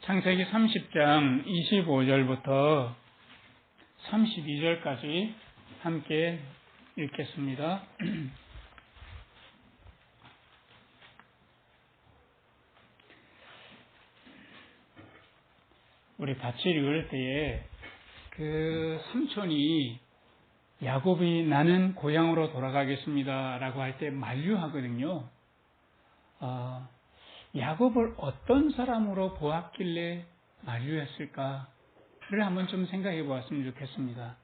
창세기 30장 25절부터 32절까지 함께 읽겠습니다. 우리 같이 읽을 때에 그 삼촌이 야곱이 나는 고향으로 돌아가겠습니다 라고 할 때 만류하거든요. 야곱을 어떤 사람으로 보았길래 만류했을까를 한번 좀 생각해 보았으면 좋겠습니다.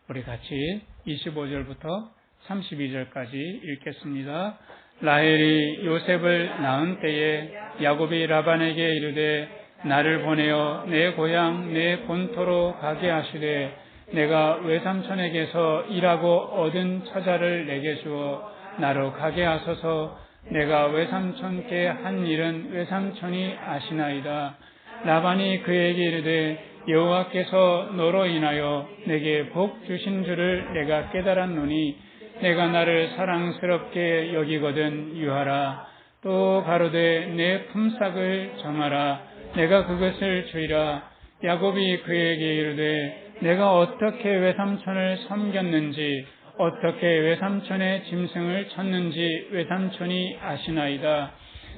우리 같이 25절부터 32절까지 읽겠습니다. 라헬이 요셉을 낳은 때에 야곱이 라반에게 이르되 나를 보내어 내 고향 내 본토로 가게 하시되 내가 외삼촌에게서 일하고 얻은 처자를 내게 주어 나로 가게 하소서. 내가 외삼촌께 한 일은 외삼촌이 아시나이다. 라반이 그에게 이르되 여호와께서 너로 인하여 내게 복 주신 줄을 내가 깨달았노니 내가 나를 사랑스럽게 여기거든 유하라. 또 가로되 내 품삯을 정하라. 내가 그것을 주리라. 야곱이 그에게 이르되 내가 어떻게 외삼촌을 섬겼는지 어떻게 외삼촌의 짐승을 쳤는지 외삼촌이 아시나이다.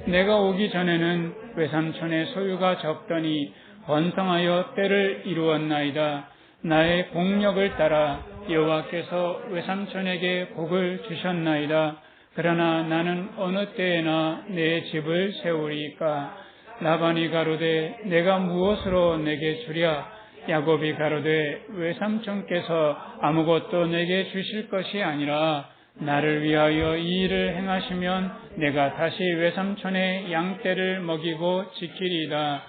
내가 오기 전에는 외삼촌의 소유가 적더니 번성하여 때를 이루었나이다. 나의 공력을 따라 여호와께서 외삼촌에게 복을 주셨나이다. 그러나 나는 어느 때에나 내 집을 세우리까. 라반이 가로되 내가 무엇으로 내게 주랴. 야곱이 가로되 외삼촌께서 아무것도 내게 주실 것이 아니라 나를 위하여 이 일을 행하시면 내가 다시 외삼촌의 양떼를 먹이고 지키리이다.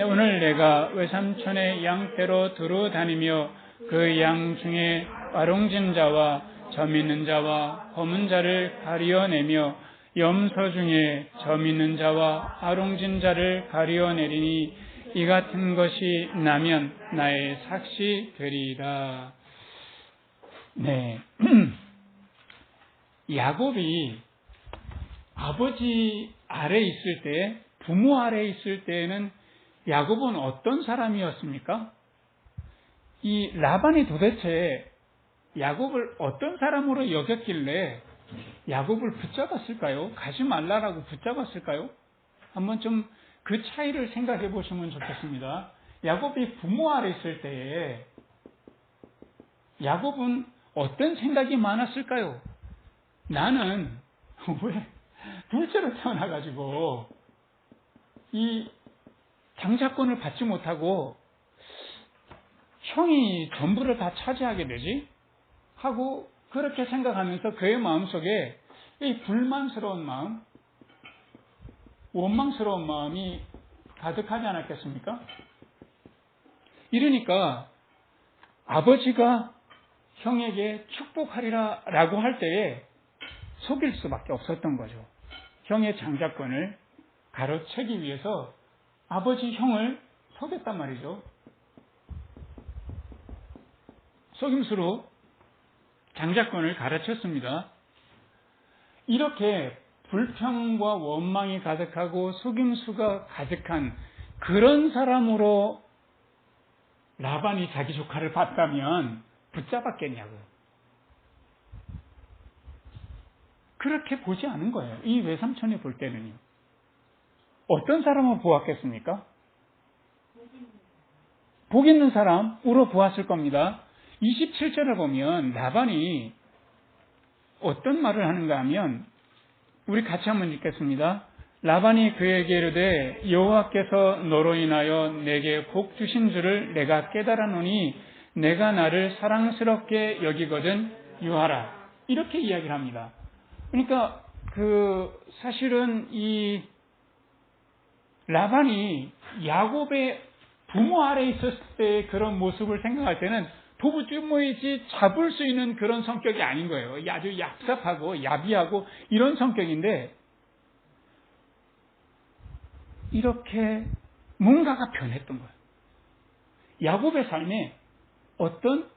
오늘 내가 외삼촌의 양떼로 두루 다니며 그 양 중에 아롱진 자와 점 있는 자와 검은 자를 가리어내며 염소 중에 점 있는 자와 아롱진 자를 가리어내리니 이 같은 것이 나면 나의 삭시 되리이다. 네. 야곱이 아버지 아래 있을 때, 부모 아래 있을 때에는 야곱은 어떤 사람이었습니까? 이 라반이 도대체 야곱을 어떤 사람으로 여겼길래 야곱을 붙잡았을까요? 가지 말라라고 붙잡았을까요? 한번 좀 그 차이를 생각해 보시면 좋겠습니다. 야곱이 부모 아래 있을 때에 야곱은 어떤 생각이 많았을까요? 나는 왜 둘째로 태어나가지고 이 장자권을 받지 못하고 형이 전부를 다 차지하게 되지? 하고 그렇게 생각하면서 그의 마음속에 이 불만스러운 마음, 원망스러운 마음이 가득하지 않았겠습니까? 이러니까 아버지가 형에게 축복하리라 라고 할 때에 속일 수밖에 없었던 거죠. 형의 장자권을 가로채기 위해서 아버지 형을 속였단 말이죠. 속임수로 장자권을 가로챘습니다. 이렇게 불평과 원망이 가득하고 속임수가 가득한 그런 사람으로 라반이 자기 조카를 봤다면 붙잡았겠냐고요. 그렇게 보지 않은 거예요. 이 외삼촌이 볼 때는요. 어떤 사람을 보았겠습니까? 복 있는 사람으로 보았을 겁니다. 27절을 보면 라반이 어떤 말을 하는가 하면 우리 같이 한번 읽겠습니다. 라반이 그에게 이르되 여호와께서 너로 인하여 내게 복 주신 줄을 내가 깨달았노니 내가 나를 사랑스럽게 여기거든 유하라. 이렇게 이야기를 합니다. 그러니까 사실은 이 라반이 야곱의 부모 아래 있었을 때의 그런 모습을 생각할 때는 도부주모이지 잡을 수 있는 그런 성격이 아닌 거예요. 아주 얍삽하고 야비하고 이런 성격인데 이렇게 뭔가가 변했던 거예요. 야곱의 삶에 어떤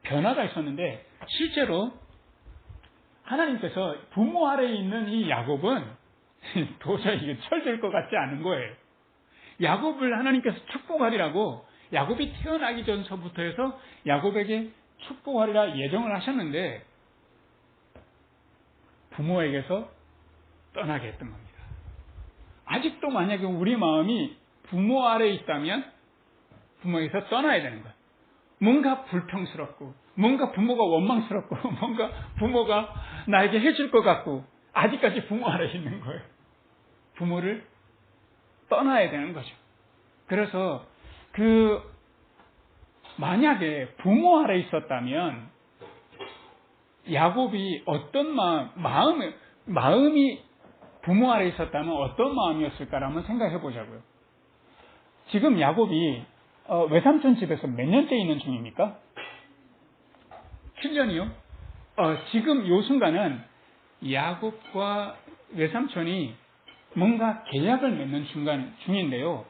변화가 있었는데 실제로 하나님께서 부모 아래에 있는 이 야곱은 도저히 철들 것 같지 않은 거예요. 야곱을 하나님께서 축복하리라고 야곱이 태어나기 전서부터 해서 야곱에게 축복하리라 예정을 하셨는데 부모에게서 떠나게 했던 겁니다. 아직도 만약에 우리 마음이 부모 아래에 있다면 부모에게서 떠나야 되는 거예요. 뭔가 불평스럽고 뭔가 부모가 원망스럽고 뭔가 부모가 나에게 해줄 것 같고 아직까지 부모 아래에 있는 거예요. 부모를 떠나야 되는 거죠. 그래서 만약에 부모 아래에 있었다면 야곱이 어떤 마음이 부모 아래에 있었다면 어떤 마음이었을까를 한번 생각해 보자고요. 지금 야곱이 외삼촌 집에서 몇 년째 있는 중입니까? 7년이요? 지금 요 순간은 야곱과 외삼촌이 뭔가 계약을 맺는 중인데요.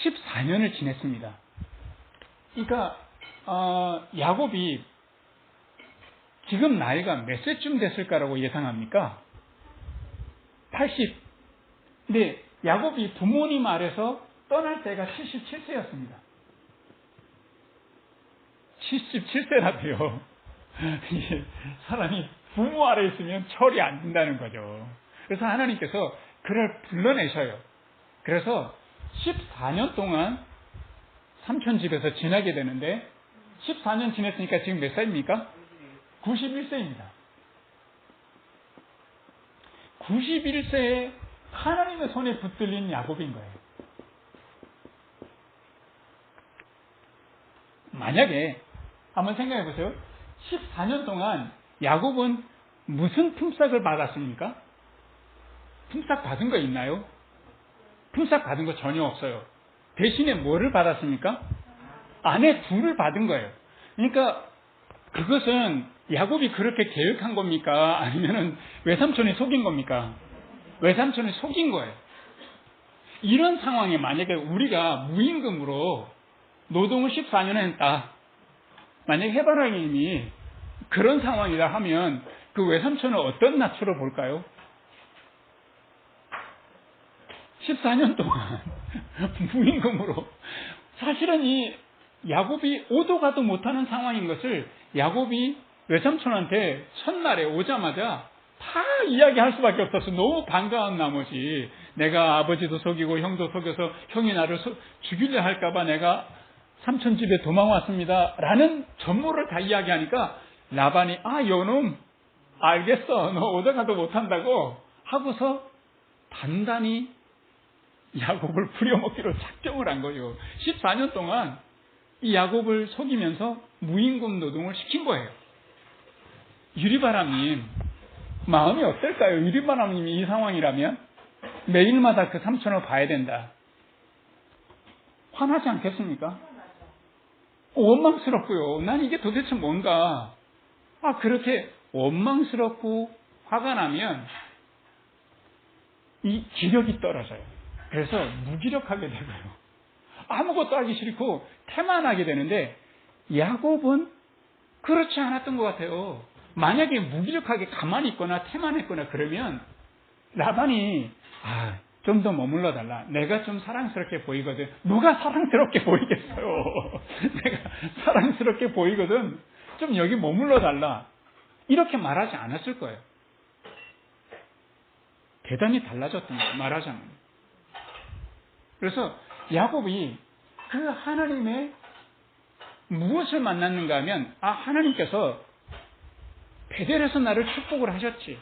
14년을 지냈습니다. 그러니까 야곱이 지금 나이가 몇 세쯤 됐을까라고 예상합니까? 80. 근데 야곱이 부모님 아래서 떠날 때가 77세였습니다. 77세라도요. 사람이 부모 아래 있으면 철이 안 든다는 거죠. 그래서 하나님께서 그를 불러내셔요. 그래서 14년 동안 삼촌 집에서 지내게 되는데 14년 지냈으니까 지금 몇 살입니까? 91세입니다. 91세에 하나님의 손에 붙들린 야곱인 거예요. 만약에 한번 생각해 보세요. 14년 동안 야곱은 무슨 품삯을 받았습니까? 품삯 받은 거 있나요? 품삯 받은 거 전혀 없어요. 대신에 뭐를 받았습니까? 아내 둘을 받은 거예요. 그러니까 그것은 야곱이 그렇게 계획한 겁니까? 아니면은 외삼촌이 속인 겁니까? 외삼촌이 속인 거예요. 이런 상황에 만약에 우리가 무임금으로 노동을 14년 했다. 만약에 해바라기님이 그런 상황이라 하면 그 외삼촌은 어떤 낯으로 볼까요? 14년 동안 무임금으로 사실은 이 야곱이 오도 가도 못하는 상황인 것을 야곱이 외삼촌한테 첫날에 오자마자 다 이야기할 수밖에 없어서 너무 반가운 나머지 내가 아버지도 속이고 형도 속여서 형이 나를 죽이려 할까봐 내가 삼촌 집에 도망왔습니다 라는 전모를 다 이야기하니까 라반이 요놈 알겠어 너 오도 가도 못한다고 하고서 단단히 야곱을 부려먹기로 작정을 한 거예요. 14년 동안 이 야곱을 속이면서 무임금 노동을 시킨 거예요. 유리바람님 마음이 어떨까요? 유리바람님이 이 상황이라면 매일마다 그 삼촌을 봐야 된다. 화나지 않겠습니까? 원망스럽고요. 난 이게 도대체 뭔가 그렇게 원망스럽고 화가 나면 이 기력이 떨어져요. 그래서 무기력하게 되고요. 아무것도 하기 싫고 태만하게 되는데 야곱은 그렇지 않았던 것 같아요. 만약에 무기력하게 가만히 있거나 태만했거나 그러면 라반이 좀 더 머물러 달라. 내가 좀 사랑스럽게 보이거든. 누가 사랑스럽게 보이겠어요. 내가 사랑스럽게 보이거든. 좀 여기 머물러 달라. 이렇게 말하지 않았을 거예요. 대단히 달라졌던 거예요. 말하자면. 그래서 야곱이 그 하나님의 무엇을 만났는가 하면 하나님께서 베델에서 나를 축복을 하셨지.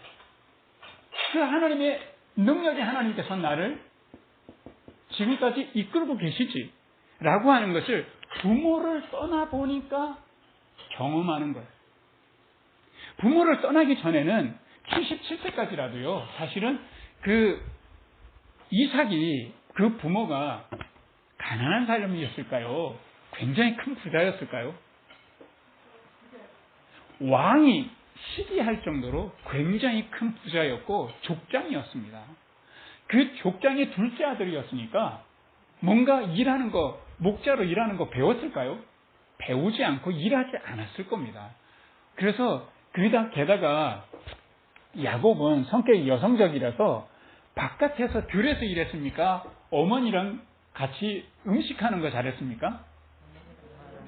그 하나님의 능력의 하나님께서 나를 지금까지 이끌고 계시지 라고 하는 것을 부모를 떠나보니까 경험하는 거예요. 부모를 떠나기 전에는 77세까지라도요. 사실은 그 이삭이 그 부모가 가난한 사람이었을까요? 굉장히 큰 부자였을까요? 왕이 시기할 정도로 굉장히 큰 부자였고 족장이었습니다. 그 족장의 둘째 아들이었으니까 뭔가 일하는 거, 목자로 일하는 거 배웠을까요? 배우지 않고 일하지 않았을 겁니다. 그래서 게다가 야곱은 성격이 여성적이라서 바깥에서 들에서 일했습니까? 어머니랑 같이 음식하는 거 잘했습니까?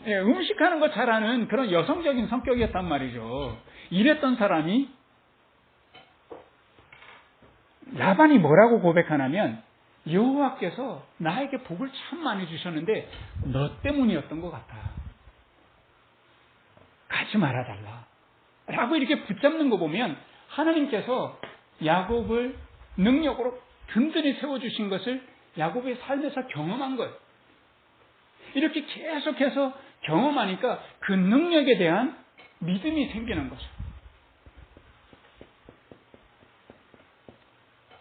예, 음식하는 거 잘하는 그런 여성적인 성격이었단 말이죠. 이랬던 사람이 라반이 뭐라고 고백하냐면 여호와께서 나에게 복을 참 많이 주셨는데 너 때문이었던 것 같아. 가지 말아달라. 라고 이렇게 붙잡는 거 보면 하나님께서 야곱을 능력으로 든든히 세워주신 것을 야곱의 삶에서 경험한 거예요. 이렇게 계속해서 경험하니까 그 능력에 대한 믿음이 생기는 거죠.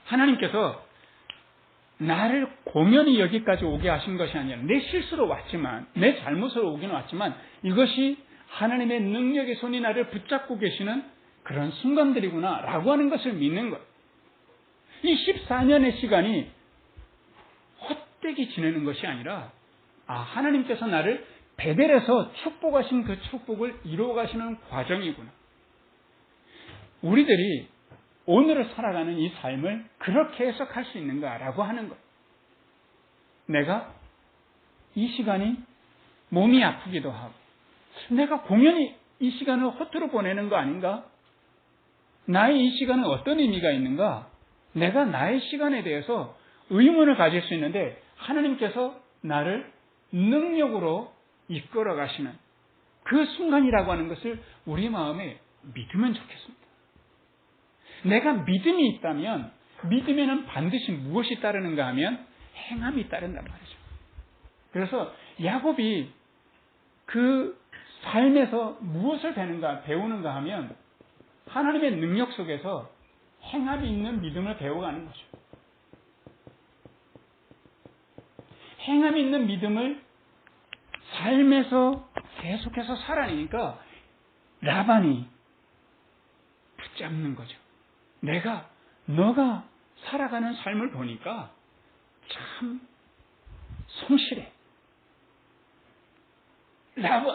하나님께서 나를 공연히 여기까지 오게 하신 것이 아니라 내 실수로 왔지만, 내 잘못으로 오기는 왔지만 이것이 하나님의 능력의 손이 나를 붙잡고 계시는 그런 순간들이구나 라고 하는 것을 믿는 것. 이 14년의 시간이 헛되이 지내는 것이 아니라 하나님께서 나를 베델에서 축복하신 그 축복을 이루어가시는 과정이구나. 우리들이 오늘을 살아가는 이 삶을 그렇게 해석할 수 있는가라고 하는 것. 내가 이 시간이 몸이 아프기도 하고 내가 공연히 이 시간을 허투루 보내는 거 아닌가? 나의 이 시간은 어떤 의미가 있는가? 내가 나의 시간에 대해서 의문을 가질 수 있는데 하나님께서 나를 능력으로 이끌어 가시는 그 순간이라고 하는 것을 우리 마음에 믿으면 좋겠습니다. 내가 믿음이 있다면 믿음에는 반드시 무엇이 따르는가 하면 행함이 따른단 말이죠. 그래서 야곱이 그 삶에서 무엇을 배우는가 하면 하나님의 능력 속에서 행함이 있는 믿음을 배워가는 거죠. 행함이 있는 믿음을 삶에서 계속해서 살아내니까 라반이 붙잡는 거죠. 너가 살아가는 삶을 보니까 참 성실해.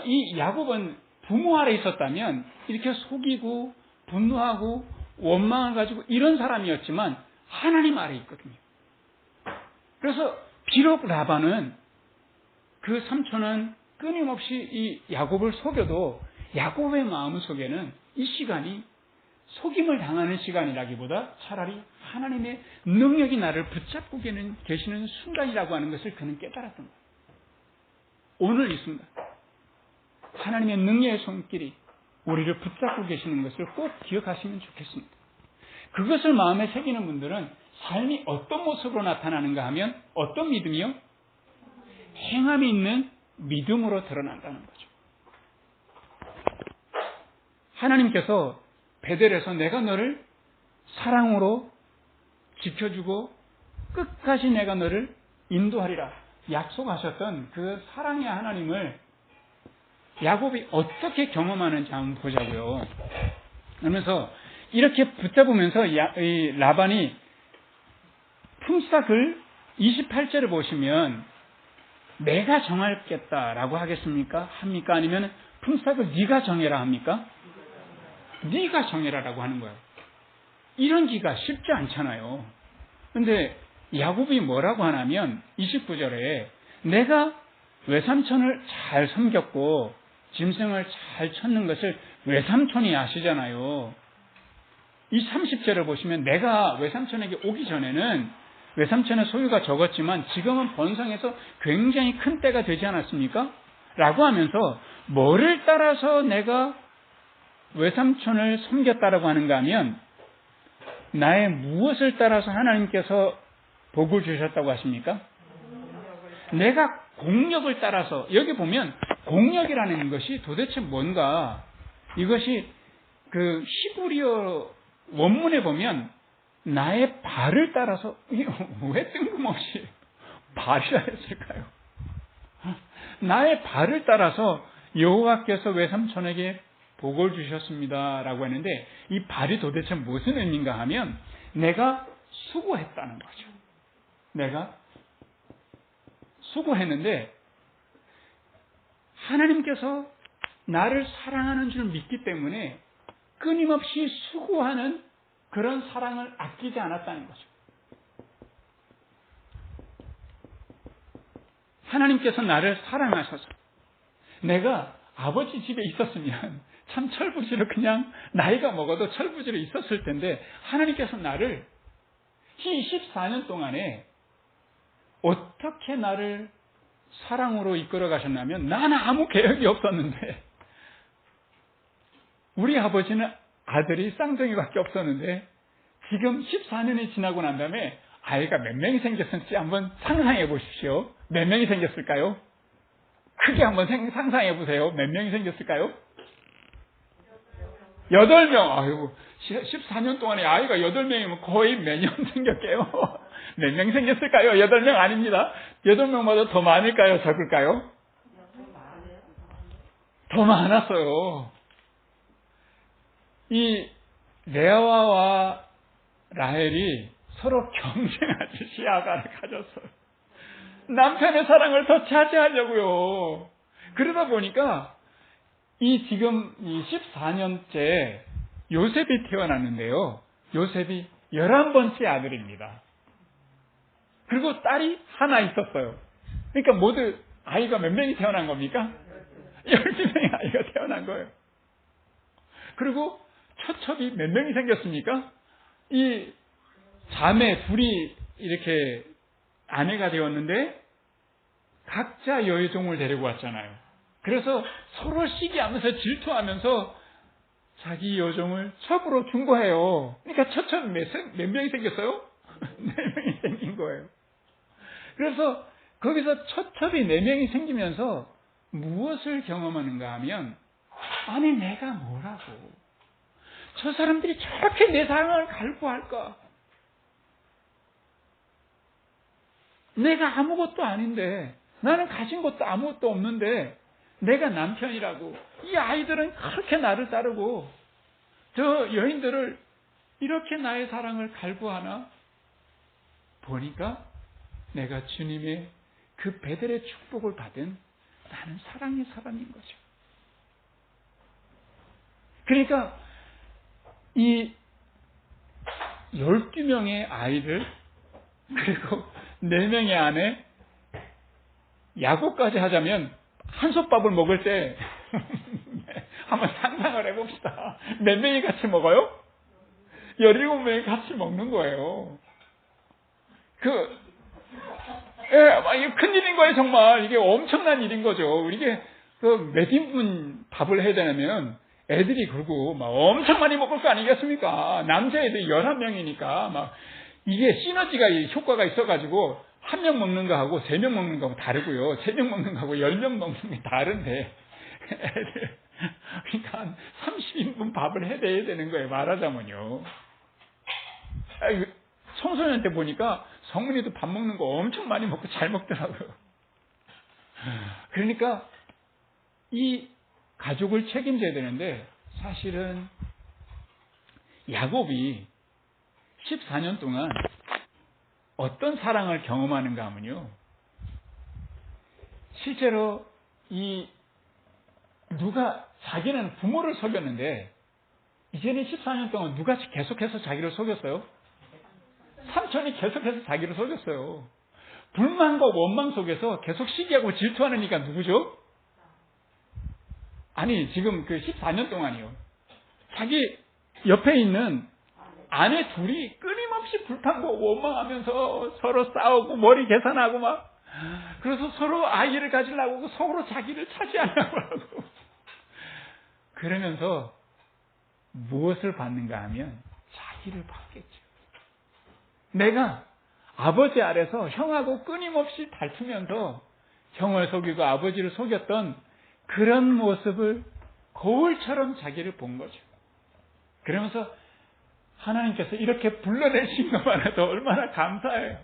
이 야곱은 부모 아래 있었다면 이렇게 속이고 분노하고 원망을 가지고 이런 사람이었지만 하나님 아래 있거든요. 그래서 비록 라반은 그 삼촌은 끊임없이 이 야곱을 속여도 야곱의 마음 속에는 이 시간이 속임을 당하는 시간이라기보다 차라리 하나님의 능력이 나를 붙잡고 계시는 순간이라고 하는 것을 그는 깨달았던 거예요. 오늘 이 순간 하나님의 능력의 손길이 우리를 붙잡고 계시는 것을 꼭 기억하시면 좋겠습니다. 그것을 마음에 새기는 분들은 삶이 어떤 모습으로 나타나는가 하면 어떤 믿음이요? 행함이 있는 믿음으로 드러난다는 거죠. 하나님께서 베델에서 내가 너를 사랑으로 지켜주고 끝까지 내가 너를 인도하리라 약속하셨던 그 사랑의 하나님을 야곱이 어떻게 경험하는지 한번 보자고요. 그러면서 이렇게 붙잡으면서 이 라반이 품삯을 28절을 보시면 내가 정하겠다라고 하겠습니까? 합니까? 아니면 품삯을 네가 정해라 합니까? 네가 정해라라고 하는 거예요. 이런기가 쉽지 않잖아요. 그런데 야곱이 뭐라고 하냐면 29절에 내가 외삼촌을 잘 섬겼고 짐승을 잘 쳤는 것을 외삼촌이 아시잖아요. 이 30절을 보시면 내가 외삼촌에게 오기 전에는 외삼촌의 소유가 적었지만 지금은 번성해서 굉장히 큰 때가 되지 않았습니까? 라고 하면서 뭐를 따라서 내가 외삼촌을 섬겼다라고 하는가 하면 나의 무엇을 따라서 하나님께서 복을 주셨다고 하십니까? 내가 공력을 따라서, 여기 보면 공력이라는 것이 도대체 뭔가, 이것이 그 히브리어 원문에 보면 나의 발을 따라서, 왜 뜬금없이 발이라 했을까요? 나의 발을 따라서 여호와께서 외삼촌에게 복을 주셨습니다라고 했는데 이 발이 도대체 무슨 의미인가 하면 내가 수고했다는 거죠. 내가 수고했는데 하나님께서 나를 사랑하는 줄 믿기 때문에 끊임없이 수고하는 그런 사랑을 아끼지 않았다는 거죠. 하나님께서 나를 사랑하셔서 내가 아버지 집에 있었으면 참 철부지로 그냥 나이가 먹어도 철부지로 있었을 텐데 하나님께서 나를 이 14년 동안에 어떻게 나를 사랑으로 이끌어 가셨냐면 나는 아무 계획이 없었는데 우리 아버지는 아들이 쌍둥이밖에 없었는데 지금 14년이 지나고 난 다음에 아이가 몇 명이 생겼을지 한번 상상해 보십시오. 몇 명이 생겼을까요? 크게 한번 상상해 보세요. 몇 명이 생겼을까요? 8명. 아이고, 14년 동안에 아이가 8명이면 거의 매년 생겼게요. 몇 명 생겼을까요? 8명 아닙니다. 8명보다 더 많을까요? 적을까요? 더 많았어요. 이 레아와 라헬이 서로 경쟁하듯이 아가를 가졌어요. 남편의 사랑을 더 차지하려고요. 그러다 보니까 지금 14년째 요셉이 태어났는데요. 요셉이 11번째 아들입니다. 그리고 딸이 하나 있었어요. 그러니까 모두 아이가 몇 명이 태어난 겁니까? 12명의 아이가 태어난 거예요. 그리고 처첩이 몇 명이 생겼습니까? 이 자매 둘이 이렇게 아내가 되었는데 각자 여종을 데리고 왔잖아요. 그래서 서로 시기하면서 질투하면서 자기 여종을 첩으로 준 거예요. 그러니까 처첩 몇 명이 생겼어요? 4명이 생긴 거예요. 그래서 거기서 처첩이 4명이 생기면서 무엇을 경험하는가 하면 아니 내가 뭐라고 저 사람들이 저렇게 내 사랑을 갈구할까? 내가 아무것도 아닌데 나는 가진 것도 아무것도 없는데 내가 남편이라고 이 아이들은 그렇게 나를 따르고 저 여인들을 이렇게 나의 사랑을 갈구하나? 보니까 내가 주님의 그 베델의 축복을 받은 나는 사랑의 사람인 거죠. 그러니까 이 12명의 아이들 그리고 4명의 아내 야구까지 하자면 한솥밥을 먹을 때 한번 상상을 해봅시다. 몇 명이 같이 먹어요? 17명이 같이 먹는 거예요. 이게 큰일인 거예요, 정말. 이게 엄청난 일인 거죠. 이게 몇 인분 밥을 해야 되냐면 애들이 그러고 막 엄청 많이 먹을 거 아니겠습니까? 남자애들이 11명이니까 막 이게 시너지가 효과가 있어가지고 1명 먹는 거하고 3명 먹는 거하고 다르고요. 3명 먹는 거하고 10명 먹는 게 다른데 애들 그러니까 한 30인분 밥을 해야 되는 거예요. 말하자면요. 청소년 때 보니까 성민이도 밥 먹는 거 엄청 많이 먹고 잘 먹더라고요. 그러니까 이 가족을 책임져야 되는데 사실은 야곱이 14년 동안 어떤 사랑을 경험하는가 하면요. 실제로 누가 자기는 부모를 속였는데 이제는 14년 동안 누가 계속해서 자기를 속였어요? 삼촌이 계속해서 자기를 속였어요. 불만과 원망 속에서 계속 시기하고 질투하는 이가 누구죠? 아니 지금 그 14년 동안이요. 자기 옆에 있는 아내 둘이 끊임없이 불평하고 원망하면서 서로 싸우고 머리 계산하고 막 그래서 서로 아이를 가지려고 서로 자기를 차지하려고 하고 그러면서 무엇을 받는가 하면 자기를 받겠죠. 내가 아버지 아래서 형하고 끊임없이 다투면서 형을 속이고 아버지를 속였던 그런 모습을 거울처럼 자기를 본 거죠. 그러면서 하나님께서 이렇게 불러내신 것만 해도 얼마나 감사해요.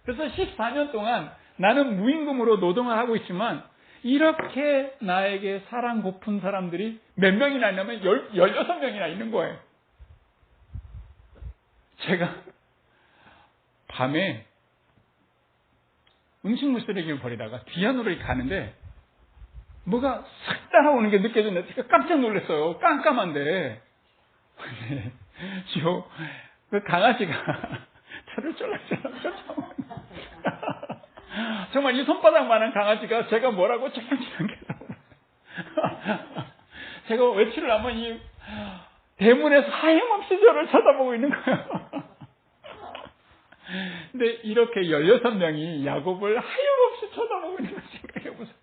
그래서 14년 동안 나는 무임금으로 노동을 하고 있지만 이렇게 나에게 사랑 고픈 사람들이 몇 명이나 있냐면 16명이나 있는 거예요. 제가 밤에 음식물 쓰레기를 버리다가 뒤안으로 가는데 뭐가 싹 따라오는 게 느껴졌는데 깜짝 놀랐어요. 깜깜한데 그 강아지가 저를 쫄락쫄락 쫓아오는 정말 이 손바닥만한 강아지가 제가 뭐라고 찔찔하게 제가 외출을 하면 이 대문에서 하염없이 저를 쳐다보고 있는 거예요. 근데 이렇게 16명이 야곱을 하염없이 쳐다보고 있는 걸 생각해보세요.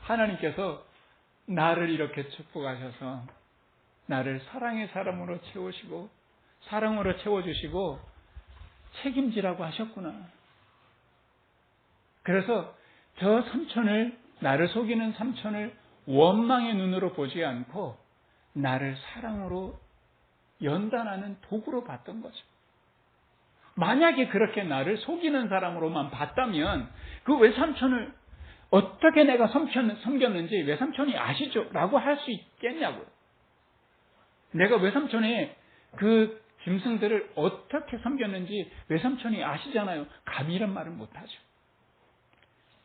하나님께서 나를 이렇게 축복하셔서 나를 사랑의 사람으로 채우시고 사랑으로 채워주시고 책임지라고 하셨구나. 그래서 저 삼촌을, 나를 속이는 삼촌을 원망의 눈으로 보지 않고 나를 사랑으로 연단하는 도구로 봤던 거죠. 만약에 그렇게 나를 속이는 사람으로만 봤다면 그 외삼촌을 어떻게 내가 섬겼는지 외삼촌이 아시죠? 라고 할 수 있겠냐고요. 내가 외삼촌의 그 짐승들을 어떻게 섬겼는지 외삼촌이 아시잖아요. 감히 이런 말은 못하죠.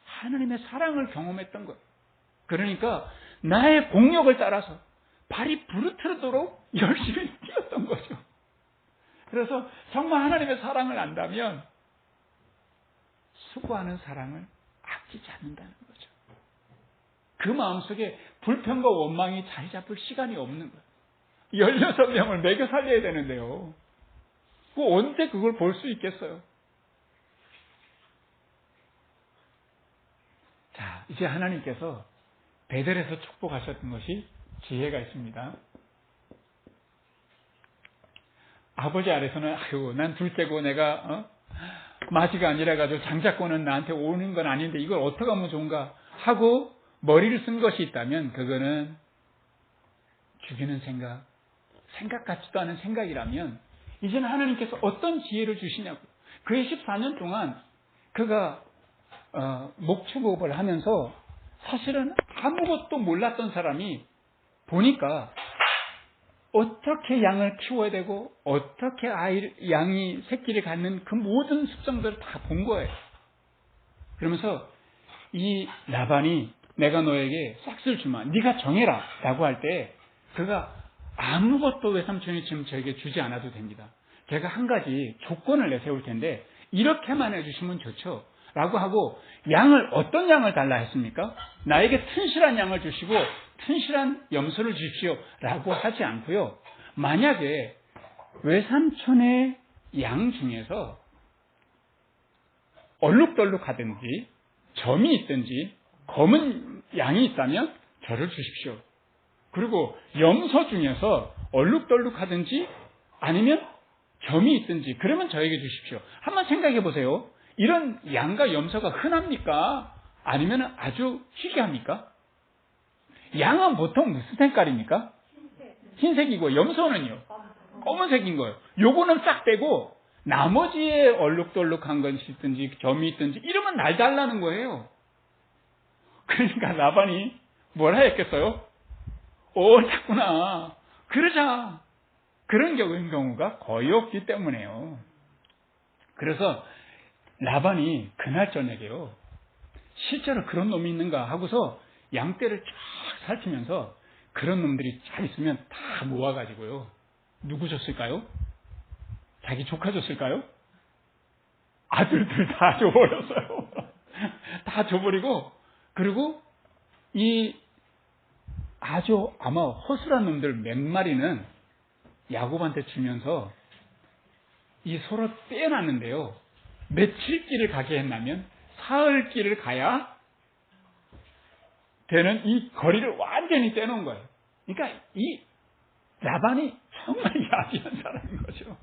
하나님의 사랑을 경험했던 거예요. 그러니까 나의 공력을 따라서 발이 부르트르도록 열심히 뛰었던 거죠. 그래서 정말 하나님의 사랑을 안다면 수고하는 사랑을 아끼지 않는다는 거죠. 그 마음속에 불평과 원망이 자리 잡을 시간이 없는 거예요. 16명을 먹여 살려야 되는데요. 언제 그걸 볼 수 있겠어요? 자, 이제 하나님께서 베델에서 축복하셨던 것이 지혜가 있습니다. 아버지 아래서는 아유, 난 둘째고 내가 마지가 아니라가지고 장자권은 나한테 오는 건 아닌데 이걸 어떻게 하면 좋은가 하고 머리를 쓴 것이 있다면 그거는 죽이는 생각 같지도 않은 생각이라면 이제는 하나님께서 어떤 지혜를 주시냐고. 그의 14년 동안 그가 목축업을 하면서 사실은 아무것도 몰랐던 사람이 보니까 어떻게 양을 키워야 되고 어떻게 양이 새끼를 갖는 그 모든 습성들을 다 본 거예요. 그러면서 이 라반이 내가 너에게 싹쓸 주마, 네가 정해라 라고 할 때 그가 아무것도 외삼촌이 지금 저에게 주지 않아도 됩니다. 제가 한 가지 조건을 내세울 텐데 이렇게만 해주시면 좋죠 라고 하고 양을 어떤 양을 달라 했습니까? 나에게 튼실한 양을 주시고 튼실한 염소를 주십시오 라고 하지 않고요. 만약에 외삼촌의 양 중에서 얼룩덜룩하든지 점이 있든지 검은 양이 있다면 저를 주십시오. 그리고 염소 중에서 얼룩덜룩하든지 아니면 점이 있든지 그러면 저에게 주십시오. 한번 생각해 보세요. 이런 양과 염소가 흔합니까? 아니면 아주 희귀합니까? 양은 보통 무슨 색깔입니까? 흰색이고 염소는요? 검은색인 거예요. 요거는 싹 떼고 나머지에 얼룩덜룩한 것이 있든지 점이 있든지 이러면 날 달라는 거예요. 그러니까 라반이 뭐라 했겠어요? 옳았구나. 그러자. 그런 경우가 거의 없기 때문에요. 그래서 라반이 그날 저녁에요. 실제로 그런 놈이 있는가 하고서 양떼를 쫙 살피면서 그런 놈들이 잘 있으면 다 모아가지고요. 누구 줬을까요? 자기 조카 줬을까요? 아들들 다 줘버렸어요. 다 줘버리고 그리고 이 아주 아마 허술한 놈들 몇 마리는 야곱한테 주면서 이 서로 떼어놨는데요. 며칠 길을 가게 했냐면 사흘 길을 가야 되는 이 거리를 완전히 떼놓은 거예요. 그러니까 이 라반이 정말 야비한 사람인 거죠.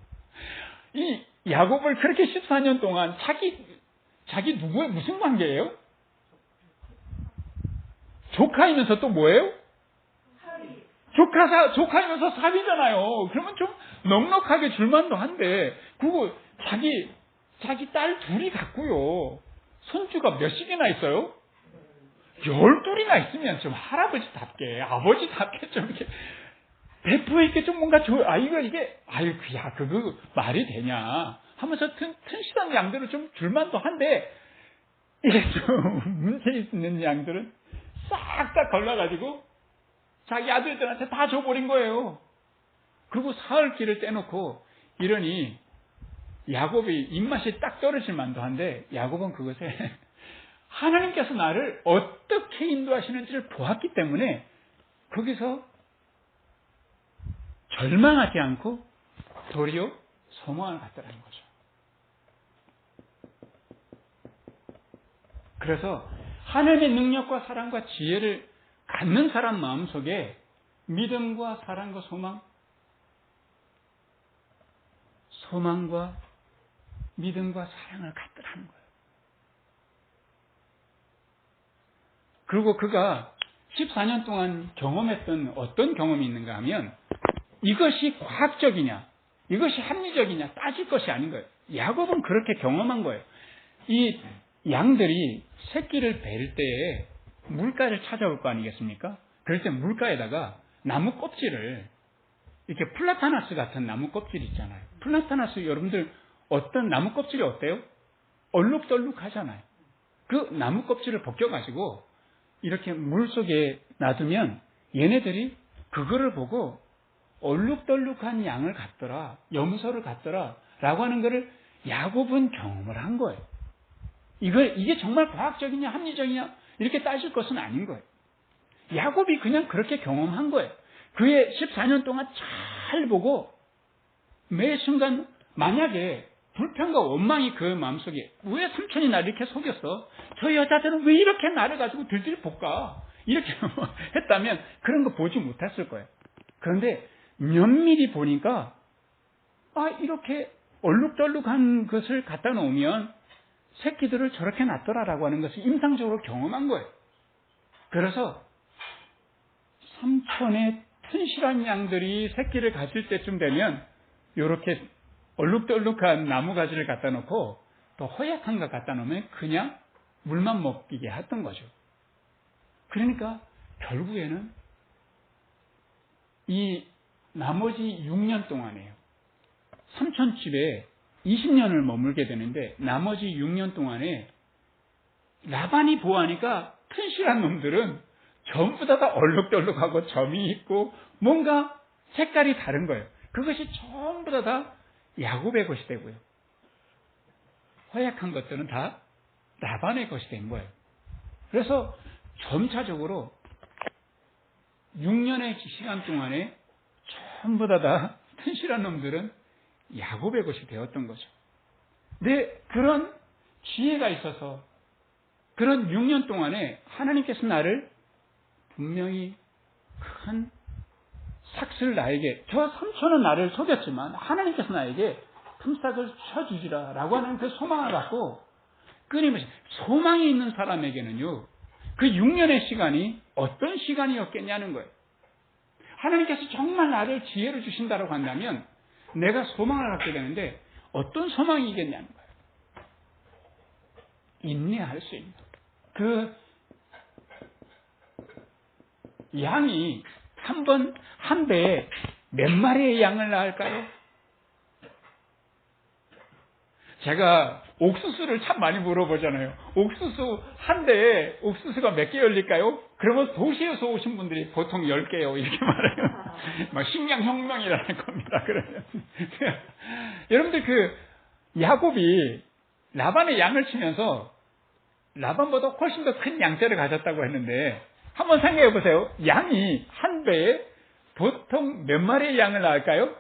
이 야곱을 그렇게 14년 동안 자기 누구의 무슨 관계예요? 조카이면서 또 뭐예요? 조카이면서 사위잖아요. 그러면 좀 넉넉하게 줄만도 한데, 그거 자기 딸 둘이 갖고요. 손주가 몇씩이나 있어요? 12이나 있으면 좀 할아버지답게, 아버지답게 좀 이렇게 베풀어 있게 좀 뭔가 그거 말이 되냐 하면서 튼실한 양들을 좀 줄만도 한데, 이게 좀 문제 있는 양들은 싹 다 걸러가지고 자기 아들들한테 다 줘버린 거예요. 그리고 사흘 길을 떼놓고 이러니 야곱이 입맛이 딱 떨어질 만도 한데 야곱은 그것에 하나님께서 나를 어떻게 인도하시는지를 보았기 때문에 거기서 절망하지 않고 도리어 소망을 갖더라는 거죠. 그래서 하나님의 능력과 사랑과 지혜를 갖는 사람 마음속에 믿음과 사랑과 소망과 믿음과 사랑을 갖더라는 거예요. 그리고 그가 14년 동안 경험했던 어떤 경험이 있는가 하면 이것이 과학적이냐, 이것이 합리적이냐 따질 것이 아닌 거예요. 야곱은 그렇게 경험한 거예요. 이 양들이 새끼를 뵐 때에 물가를 찾아올 거 아니겠습니까? 그럴 때 물가에다가 나무 껍질을 이렇게 플라타나스 같은 나무 껍질 있잖아요. 플라타나스 여러분들 어떤 나무 껍질이 어때요? 얼룩덜룩하잖아요. 그 나무 껍질을 벗겨가지고 이렇게 물 속에 놔두면 얘네들이 그거를 보고 얼룩덜룩한 양을 갖더라, 염소를 갖더라 라고 하는 거를 야곱은 경험을 한 거예요. 이게 정말 과학적이냐 합리적이냐 이렇게 따질 것은 아닌 거예요. 야곱이 그냥 그렇게 경험한 거예요. 그의 14년 동안 잘 보고 매 순간 만약에 불평과 원망이 그 마음속에 왜 삼촌이 나를 이렇게 속였어? 저 여자들은 왜 이렇게 나를 가지고 들들 볶아? 이렇게 했다면 그런 거 보지 못했을 거예요. 그런데 면밀히 보니까 이렇게 얼룩덜룩한 것을 갖다 놓으면 새끼들을 저렇게 놨더라라고 하는 것을 임상적으로 경험한 거예요. 그래서 삼촌의 튼실한 양들이 새끼를 가질 때쯤 되면 이렇게 얼룩덜룩한 나무가지를 갖다 놓고 또 허약한 거 갖다 놓으면 그냥 물만 먹이게 했던 거죠. 그러니까 결국에는 이 나머지 6년 동안에요. 삼촌 집에 20년을 머물게 되는데 나머지 6년 동안에 라반이 보아하니까 튼실한 놈들은 전부 다 얼룩덜룩하고 점이 있고 뭔가 색깔이 다른 거예요. 그것이 전부 다 야곱의 것이 되고요. 허약한 것들은 다 라반의 것이 된 거예요. 그래서 점차적으로 6년의 시간 동안에 전부 다 튼실한 놈들은 야곱의 것이 되었던 거죠. 근데 그런 지혜가 있어서 그런 6년 동안에 하나님께서 나를 분명히 큰 삭스를 나에게, 저 삼촌은 나를 속였지만 하나님께서 나에게 품삯을 쳐주시라 라고 하는 그 소망을 갖고 끊임없이, 소망이 있는 사람에게는요 그 6년의 시간이 어떤 시간이었겠냐는 거예요. 하나님께서 정말 나를 지혜를 주신다고 한다면 내가 소망을 갖게 되는데 어떤 소망이겠냐는 거예요. 인내할 수 있는. 그 양이 한 배에 몇 마리의 양을 낳을까요? 제가 옥수수를 참 많이 물어보잖아요. 옥수수 한 대에 옥수수가 몇 개 열릴까요? 그러면 도시에서 오신 분들이 보통 10개요 이렇게 말해요. 막 식량혁명이라는 겁니다. 그러면 여러분들 그 야곱이 라반의 양을 치면서 라반보다 훨씬 더 큰 양떼를 가졌다고 했는데 한번 생각해 보세요. 양이 한 배에 보통 몇 마리의 양을 낳을까요?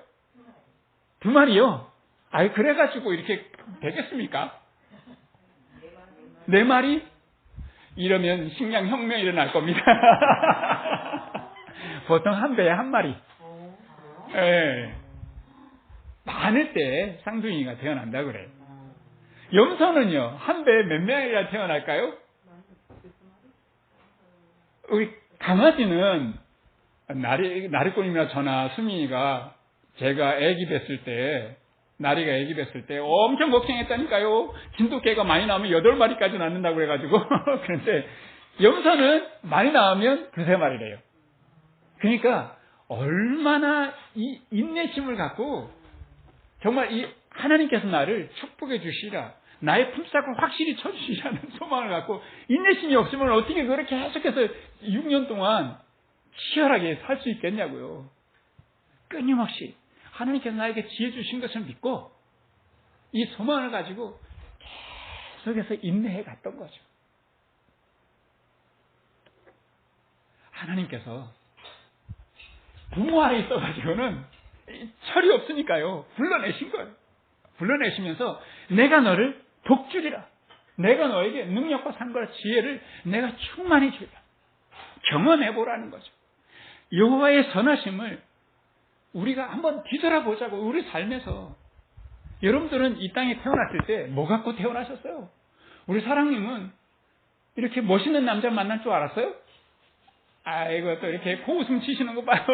2마리요. 그래가지고 이렇게 되겠습니까? 4마리? 이러면 식량혁명이 일어날 겁니다. 보통 한 배에 1마리. 예. 많을 때 쌍둥이가 태어난다 그래요. 염소는요, 한 배에 몇 명이나 태어날까요? 우리 강아지는 나리꾼이나 저나 수민이가 제가 아기 뵀을 때, 나리가 아기 뵀을 때 엄청 걱정했다니까요. 진돗개가 많이 나오면 8마리까지 낳는다고 그래가지고. 그런데 염소는 많이 나오면 2-3마리래요. 그러니까 얼마나 이 인내심을 갖고 정말 이 하나님께서 나를 축복해 주시라, 나의 품삯을 확실히 쳐주시라는 소망을 갖고 인내심이 없으면 어떻게 그렇게 계속해서 6년 동안 치열하게 살 수 있겠냐고요. 끊임없이 하나님께서 나에게 지혜 주신 것을 믿고 이 소망을 가지고 계속해서 인내해 갔던 거죠. 하나님께서 부모 안에 있어가지고는 철이 없으니까요. 불러내신 거예요. 불러내시면서 내가 너를 복주리라. 내가 너에게 능력과 상과 지혜를 내가 충만히 주리라. 경험해보라는 거죠. 여호와의 선하심을 우리가 한번 뒤돌아보자고. 우리 삶에서 여러분들은 이 땅에 태어났을 때 뭐 갖고 태어나셨어요? 우리 사랑님은 이렇게 멋있는 남자 만날 줄 알았어요? 아이고 또 이렇게 고웃음 치시는 거 봐요.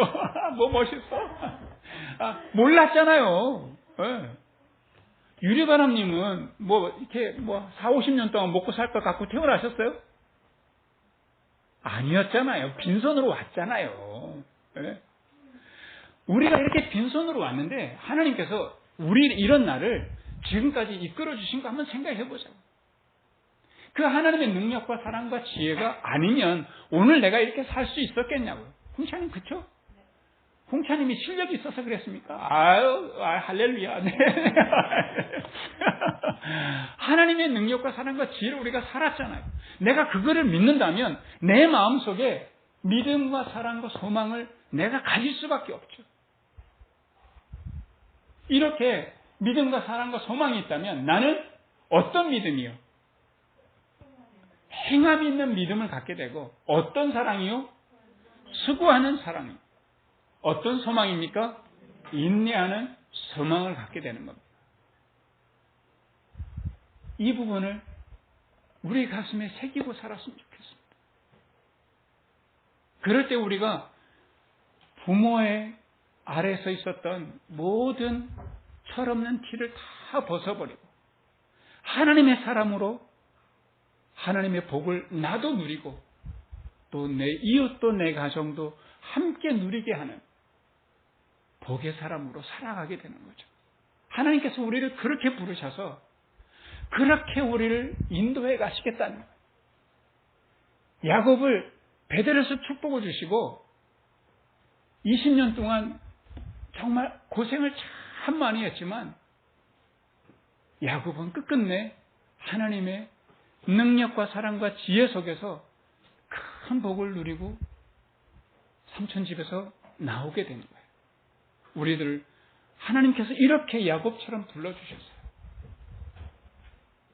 뭐 멋있어? 몰랐잖아요. 네. 유리바람님은 뭐 이렇게 4, 50년 동안 먹고 살 것 갖고 태어나셨어요? 아니었잖아요. 빈손으로 왔잖아요. 네. 우리가 이렇게 빈손으로 왔는데 하나님께서 우리 이런 날을 지금까지 이끌어 주신 거 한번 생각해 보자고. 그 하나님의 능력과 사랑과 지혜가 아니면 오늘 내가 이렇게 살 수 있었겠냐고요. 홍차님 그쵸? 홍차님이 실력이 있어서 그랬습니까? 할렐루야. 네. 하나님의 능력과 사랑과 지혜를 우리가 살았잖아요. 내가 그거를 믿는다면 내 마음속에 믿음과 사랑과 소망을 내가 가질 수밖에 없죠. 이렇게 믿음과 사랑과 소망이 있다면 나는 어떤 믿음이요? 행함이 있는 믿음을 갖게 되고 어떤 사랑이요? 수고하는 사랑이요. 어떤 소망입니까? 인내하는 소망을 갖게 되는 겁니다. 이 부분을 우리 가슴에 새기고 살았으면 좋겠습니다. 그럴 때 우리가 부모의 아래서 있었던 모든 철없는 티를 다 벗어버리고 하나님의 사람으로 하나님의 복을 나도 누리고 또 내 이웃도 내 가정도 함께 누리게 하는 복의 사람으로 살아가게 되는 거죠. 하나님께서 우리를 그렇게 부르셔서 그렇게 우리를 인도해 가시겠다는 거예요. 야곱을 베델에서 축복을 주시고 20년 동안 정말 고생을 참 많이 했지만 야곱은 끝끝내 하나님의 능력과 사랑과 지혜 속에서 큰 복을 누리고 삼촌 집에서 나오게 되는 거예요. 우리들을 하나님께서 이렇게 야곱처럼 불러주셨어요.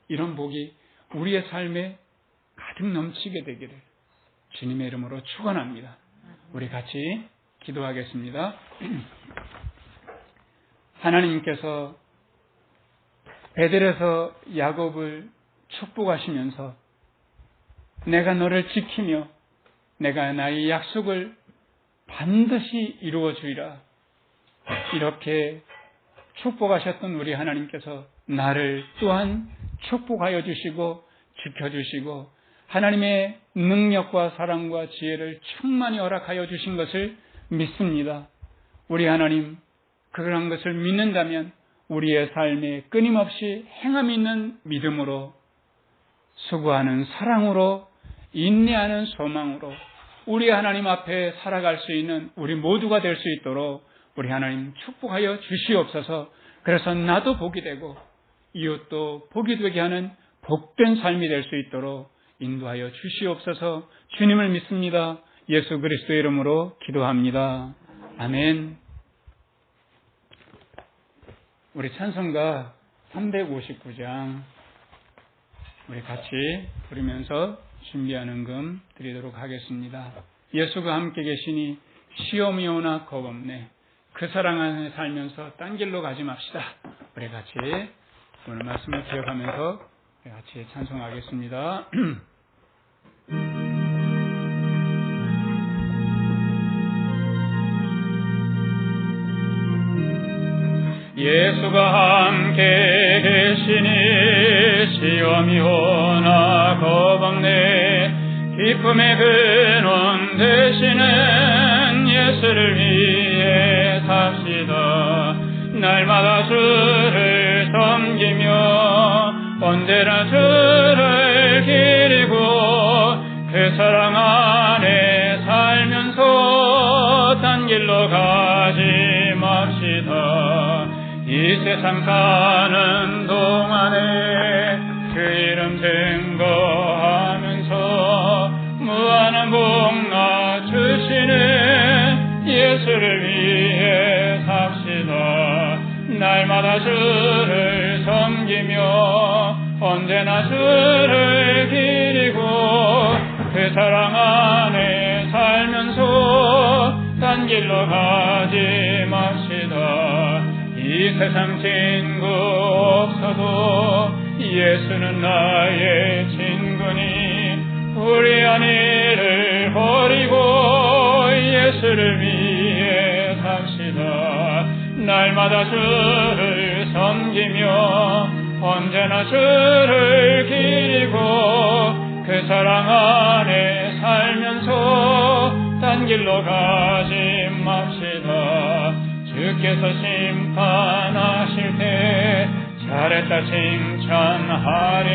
이런 복이 우리의 삶에 가득 넘치게 되기를 주님의 이름으로 축원합니다. 우리 같이 기도하겠습니다. 하나님께서 베델에서 야곱을 축복하시면서 내가 너를 지키며 내가 나의 약속을 반드시 이루어 주리라 이렇게 축복하셨던 우리 하나님께서 나를 또한 축복하여 주시고 지켜주시고 하나님의 능력과 사랑과 지혜를 충만히 허락하여 주신 것을 믿습니다. 우리 하나님 그러한 것을 믿는다면 우리의 삶에 끊임없이 행함이 있는 믿음으로 수고하는 사랑으로 인내하는 소망으로 우리 하나님 앞에 살아갈 수 있는 우리 모두가 될 수 있도록 우리 하나님 축복하여 주시옵소서. 그래서 나도 복이 되고 이웃도 복이 되게 하는 복된 삶이 될 수 있도록 인도하여 주시옵소서. 주님을 믿습니다. 예수 그리스도의 이름으로 기도합니다. 아멘. 우리 찬송가 359장 우리 같이 부르면서 준비하는 금 드리도록 하겠습니다. 예수가 함께 계시니 시험이 오나 겁없네. 그 사랑 안에 살면서 딴 길로 가지 맙시다. 우리 같이 오늘 말씀을 기억하면서 우리 같이 찬송하겠습니다. 예수가 함께 계시니 시험이 오나 겁없네. 기쁨의 근원 되시는 예수를 위해 삽시다. 날마다 주를 섬기며 언제나 주를 기리고 그 사랑 안에 살면서 딴 길로 가지 맙시다. 이 세상 사는 동안에 그 이름 증거하면서 무한한 복나 주 날마다 주를 섬기며 언제나 주를 기리고 그 사랑 안에 살면서 딴 길로 가지 맙시다. 이 세상 친구 없어도 예수는 나의 친구니 우리 안위를 버리고 예수를 위해 삽시다. 날마다 주를 섬기며 언제나 주를 기리고 그 사랑 안에 살면서 딴 길로 가지 맙시다. 주께서 심판하실 때 잘했다 칭찬하리니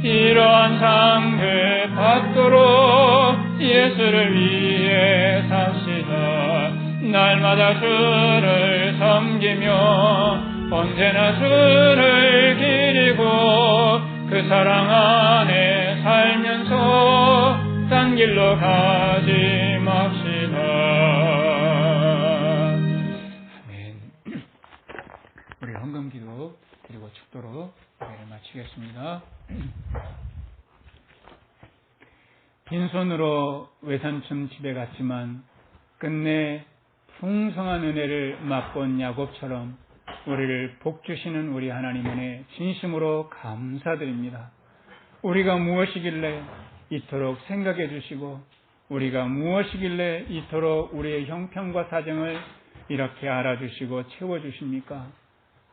이러한 상급 받도록 예수를 위해 삽시다. 날마다 주를 섬기며 언제나 주를 기리고 그 사랑 안에 살면서 딴 길로 가지 맙시다. 아멘. 우리 헌금기도 그리고 축도로 예배를 마치겠습니다. 빈손으로 외삼촌 집에 갔지만 끝내 풍성한 은혜를 맛본 야곱처럼 우리를 복주시는 우리 하나님 은혜 진심으로 감사드립니다. 우리가 무엇이길래 이토록 생각해 주시고 우리가 무엇이길래 이토록 우리의 형편과 사정을 이렇게 알아주시고 채워주십니까?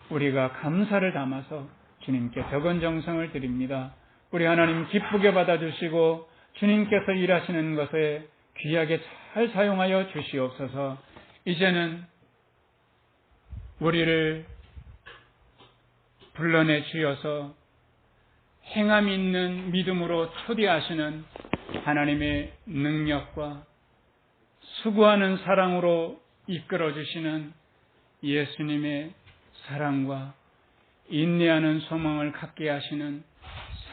우리가 감사를 담아서 주님께 적은 정성을 드립니다. 우리 하나님 기쁘게 받아주시고 주님께서 일하시는 것에 귀하게 잘 사용하여 주시옵소서. 이제는 우리를 불러내 주셔서 행함 있는 믿음으로 초대하시는 하나님의 능력과 수고하는 사랑으로 이끌어 주시는 예수님의 사랑과 인내하는 소망을 갖게 하시는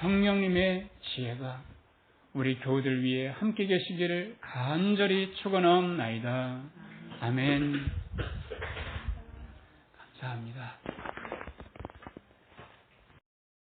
성령님의 지혜가 우리 교우들 위해 함께 계시기를 간절히 축원하옵나이다. 아멘. 감사합니다.